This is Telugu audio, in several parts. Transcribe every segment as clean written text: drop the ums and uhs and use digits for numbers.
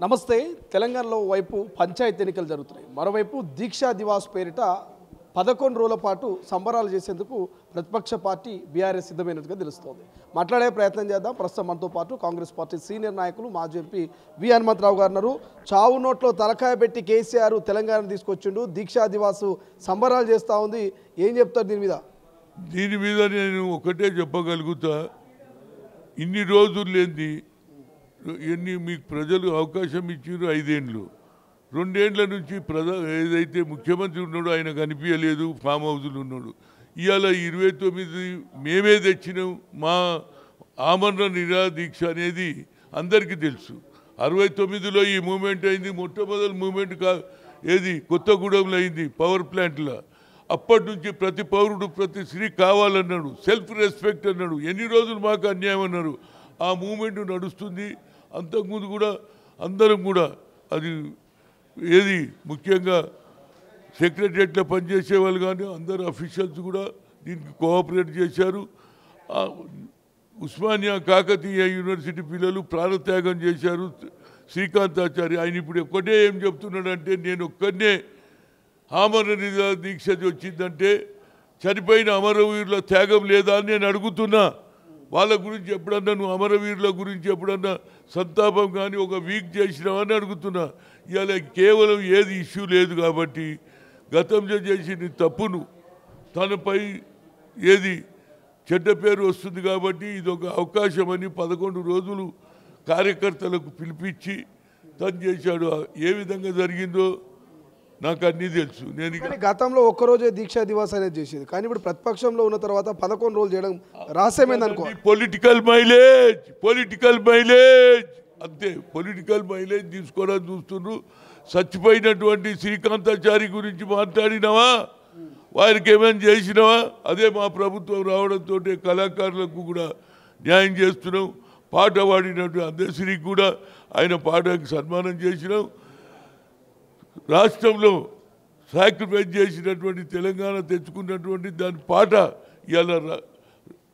నమస్తే. తెలంగాణలో వైపు పంచాయతీ ఎన్నికలు జరుగుతున్నాయి. మరోవైపు దీక్షా దివాస్ పేరిట 11 రోజుల పాటు సంబరాలు చేసేందుకు ప్రతిపక్ష పార్టీ బీఆర్ఎస్ సిద్ధమైనట్టుగా తెలుస్తోంది. మాట్లాడే ప్రయత్నం చేద్దాం. ప్రస్తుతం మనతో పాటు కాంగ్రెస్ పార్టీ సీనియర్ నాయకులు మాజీ ఎంపీ వి హనుమంతరావు గారు ఉన్నారు. చావు నోట్లో తలకాయ పెట్టి కేసీఆర్ తెలంగాణ తీసుకొచ్చిండు. దీక్షా దివాస్ సంబరాలు చేస్తూ ఉంది. ఏం చెప్తారు దీని మీద నేను ఒకటే చెప్పగలుగుతా. ఇన్ని రోజులు లేని మీకు ప్రజలు అవకాశం ఇచ్చారు. 5 ఏళ్ళు 2 ఏళ్ల నుంచి ఏదైతే ముఖ్యమంత్రి ఉన్నాడో ఆయన కనిపించలేదు, ఫామ్ హౌస్లు ఉన్నాడు. ఇవాళ 29 మేమే తెచ్చినాం. మా ఆమరణ నిరాదీక్ష అనేది అందరికీ తెలుసు. 69లో ఈ మూమెంట్ అయింది. మొట్టమొదటి మూమెంట్ ఏది కొత్తగూడెంలో అయింది, పవర్ ప్లాంట్లో. అప్పటి నుంచి ప్రతి పౌరుడు ప్రతి స్త్రీ కావాలన్నాడు, సెల్ఫ్ రెస్పెక్ట్ అన్నాడు. ఎన్ని రోజులు మాకు అన్యాయం అన్నారు. ఆ మూమెంట్ నడుస్తుంది. అంతకుముందు కూడా అందరం కూడా అది ఏది ముఖ్యంగా సెక్రటరియట్లో పనిచేసే వాళ్ళు కానీ అందరు అఫీషియల్స్ కూడా దీనికి కోఆపరేట్ చేశారు. ఉస్మానియా కాకతీయ యూనివర్సిటీ పిల్లలు ప్రాణత్యాగం చేశారు. శ్రీకాంతాచారి ఆయన ఇప్పుడు ఒక్కటే ఏం చెప్తున్నాడంటే, నేను ఒక్కనే ఆమరణ దీక్ష వచ్చిందంటే చనిపోయిన అమరవీరుల త్యాగం లేదా అని నేను అడుగుతున్నా. వాళ్ళ గురించి ఎప్పుడన్నా నువ్వు అమరవీరుల గురించి ఎప్పుడన్నా సంతాపం కానీ ఒక వీక్ చేసినావని అడుగుతున్నా. ఇవాళ కేవలం ఏది ఇష్యూ లేదు కాబట్టి గతంలో చేసిన తప్పును తనపై ఏది చెడ్డ పేరు వస్తుంది కాబట్టి ఇది ఒక అవకాశం అని 11 రోజులు కార్యకర్తలకు పిలిపించి తను చేశాడు. ఏ విధంగా జరిగిందో నాకు అన్నీ తెలుసు. నేను గతంలో ఒక్కరోజే దీక్షా దివాస్ అనేది చేసేది, కానీ ఇప్పుడు ప్రతిపక్షంలో ఉన్న తర్వాత 11 రోజులు చేయడం రహస్యమైంది అనుకో. పొలిటికల్ మైలేజ్ అంతే. పొలిటికల్ మైలేజ్ తీసుకోవడానికి చూస్తున్నారు. చచ్చిపోయినటువంటి శ్రీకాంతాచారి గురించి మాట్లాడినావా? వారికి ఏమైనా చేసినావా? అదే మా ప్రభుత్వం రావడంతో కళాకారులకు కూడా న్యాయం చేస్తున్నాం. పాట పాడినటువంటి అందశ్రీకి కూడా ఆయన పాటకు సన్మానం చేసినాం. రాష్ట్రంలో సాక్రిఫైస్ చేసినటువంటి తెలంగాణ తెచ్చుకున్నటువంటి దాని పాట ఇవాళ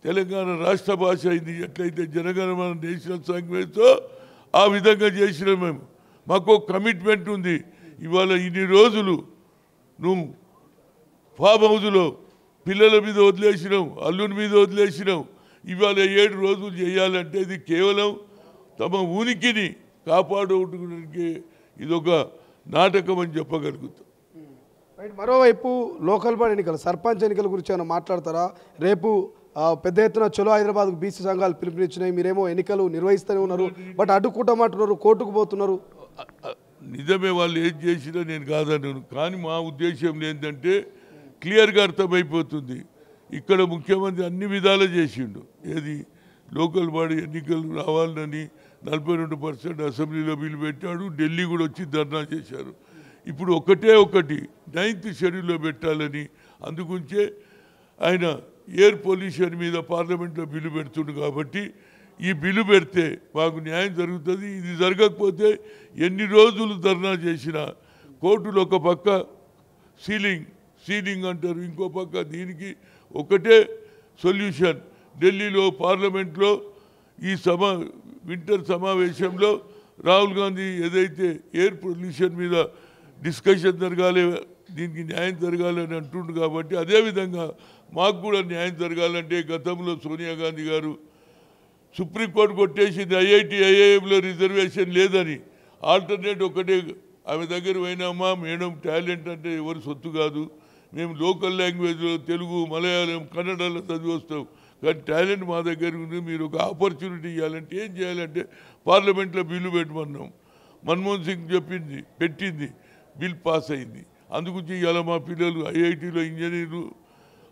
తెలంగాణ రాష్ట్ర భాష అయింది. ఎట్లయితే జనగణమన నేషనల్ సాంగ్వేజ్తో ఆ విధంగా చేసినాం. మేము మాకు కమిట్మెంట్ ఉంది. ఇవాళ ఇన్ని రోజులు నువ్వు ఫామ్ హౌస్లో పిల్లల మీద వదిలేసినావు, అల్లుని మీద వదిలేసినావు. ఇవాళ 7 రోజులు చేయాలంటే ఇది కేవలం తమ ఉనికిని కాపాడుకోవడానికి ఇదొక నాటకం అని చెప్పగలుగుతాం. మరోవైపు లోకల్ బాడీ ఎన్నికలు, సర్పంచ్ ఎన్నికల గురించి ఏమైనా మాట్లాడతారా? రేపు పెద్ద ఎత్తున చలో హైదరాబాద్కు బీసీ సంఘాలు పిలుపునిచ్చినాయి. మీరేమో ఎన్నికలు నిర్వహిస్తూనే ఉన్నారు, బట్ అడ్డుకుంటామంటున్నారు, కోర్టుకు పోతున్నారు. నిజమే, వాళ్ళు ఏం చేసినా నేను కాదన్నాను. కానీ మా ఉద్దేశం ఏంటంటే క్లియర్గా అర్థమైపోతుంది. ఇక్కడ ముఖ్యమంత్రి అన్ని విధాలు చేసిండు. ఏది లోకల్ బాడీ ఎన్నికలు రావాలని 42% అసెంబ్లీలో బిల్లు పెట్టాడు. ఢిల్లీ కూడా వచ్చి ధర్నా చేశారు. ఇప్పుడు ఒకటి 9th షెడ్యూల్లో పెట్టాలని అందుకుంచే ఆయన ఎయిర్ పొల్యూషన్ మీద పార్లమెంట్లో బిల్లు పెడుతుండు. కాబట్టి ఈ బిల్లు పెడితే మాకు న్యాయం జరుగుతుంది. ఇది జరగకపోతే ఎన్ని రోజులు ధర్నా చేసినా కోర్టులు ఒక పక్క సీలింగ్ అంటారు, ఇంకో పక్క దీనికి ఒకటే సొల్యూషన్. ఢిల్లీలో పార్లమెంట్లో ఈ వింటర్ సమావేశంలో రాహుల్ గాంధీ ఏదైతే ఎయిర్ పొల్యూషన్ మీద డిస్కషన్ జరగాలి, దీనికి న్యాయం జరగాలని అంటుండు. కాబట్టి అదేవిధంగా మాకు కూడా న్యాయం జరగాలంటే గతంలో సోనియా గాంధీ గారు సుప్రీంకోర్టు కొట్టేసింది ఐఐఎంలో రిజర్వేషన్ లేదని. ఆల్టర్నేట్ ఒకటే, ఆమె దగ్గర పోయినామా, మేడం టాలెంట్ అంటే ఎవరు సొత్తు కాదు, మేము లోకల్ లాంగ్వేజ్లో తెలుగు, మలయాళం, కన్నడలో చదివి వస్తాం, కానీ టాలెంట్ మా దగ్గర ఉంది, మీరు ఒక ఆపర్చునిటీ ఇవ్వాలంటే ఏం చేయాలంటే పార్లమెంట్లో బిల్లు పెట్టమన్నాం. మన్మోహన్ సింగ్ పెట్టింది, బిల్ పాస్ అయింది. అందుగురించి ఇవాళ మా పిల్లలు ఐఐటీలో ఇంజనీర్లు,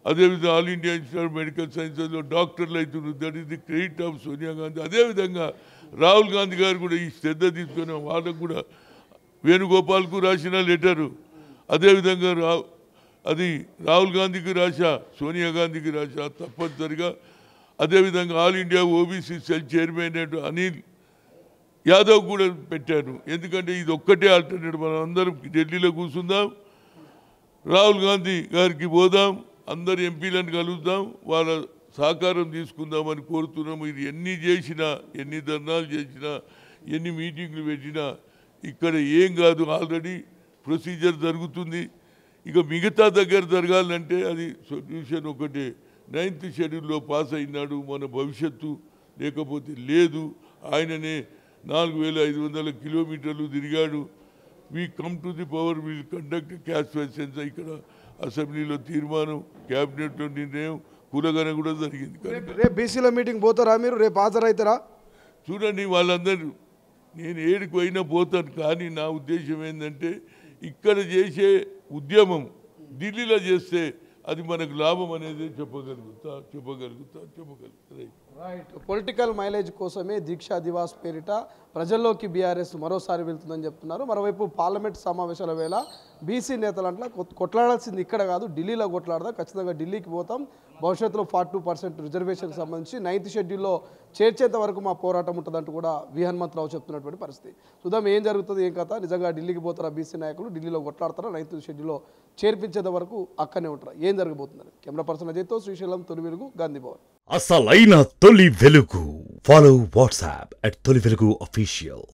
అదేవిధంగా all India institute of medical సైన్సెస్లో డాక్టర్లు అవుతున్నారు. That is the credit of Sonia Gandhi. అదేవిధంగా రాహుల్ గాంధీ గారు కూడా ఈ శ్రద్ధ తీసుకుని వాళ్ళకు కూడా వేణుగోపాల్కు రాసిన లెటరు, అదేవిధంగా అది రాహుల్ గాంధీకి రాశా, సోనియా గాంధీకి రాశా తప్పనిసరిగా. అదేవిధంగా all India OBC cell chairman Anil Yadav కూడా పెట్టాను. ఎందుకంటే ఇది ఒక్కటే ఆల్టర్నేట్. మనం అందరం ఢిల్లీలో కూర్చుందాం, రాహుల్ గాంధీ గారికి పోదాం, అందరు ఎంపీలను కలుద్దాం, వాళ్ళ సహకారం తీసుకుందామని కోరుతున్నాము. ఇది ఎన్ని చేసినా, ఎన్ని ధర్నాలు చేసినా, ఎన్ని మీటింగ్లు పెట్టినా ఇక్కడ ఏం కాదు, ఆల్రెడీ ప్రొసీజర్ జరుగుతుంది. ఇక మిగతా దగ్గర జరగాలంటే అది సొల్యూషన్ ఒకటే. 9th షెడ్యూల్లో పాస్ అయినాడు, మన భవిష్యత్తు లేకపోతే లేదు. ఆయననే 4500 కిలోమీటర్లు తిరిగాడు. We come to the power, will conduct cash sense. ఇక్కడ అసెంబ్లీలో తీర్మానం, క్యాబినెట్లో నిర్ణయం, కులగన కూడా జరిగింది. రేపు బీసీల మీటింగ్ పోతారా మీరు? రేపు హాజరవుతారా? చూడండి, వాళ్ళందరూ నేను ఏడికి పోయినా పోతాను, కానీ నా ఉద్దేశం ఏంటంటే ఇక్కడ చేసే ఉద్యమం ఢిల్లీలో చేస్తే అది మనకు లాభం అనేది చెప్పగలుగుతా. రైట్. పొలిటికల్ మైలేజ్ కోసమే దీక్షా దివాస్ పేరిట ప్రజల్లోకి బీఆర్ఎస్ మరోసారి వెళ్తుందని చెప్తున్నారు. మరోవైపు పార్లమెంట్ సమావేశాల వేళ బీసీ నేతలంటే కొట్లాడాల్సింది ఇక్కడ కాదు, ఢిల్లీలో కొట్లాడదాం, ఖచ్చితంగా ఢిల్లీకి పోతాం, భవిష్యత్తులో 42% రిజర్వేషన్కి సంబంధించి 9th షెడ్యూల్లో చేర్చేంత వరకు మా పోరాటం ఉంటుందంటూ కూడా వి హనుమంతరావు చెప్తున్నటువంటి పరిస్థితి. చూద్దాం ఏం జరుగుతుంది, ఏం కథ. నిజంగా ఢిల్లీకి పోతారా బీసీ నాయకులు, ఢిల్లీలో కొట్లాడతారా, 9th షెడ్యూల్లో చేర్పించేంత వరకు అక్కడనే ఉంటారా, ఏం జరగబోతుందని. కెమెరా పర్సన్ అజయ్తో శ్రీశైలం, తొలి వెలుగు, గాంధీ భవన్. అసలైన తొలి వెలుగు. ఫాలో వాట్సాప్ @తొలి వెలుగు official.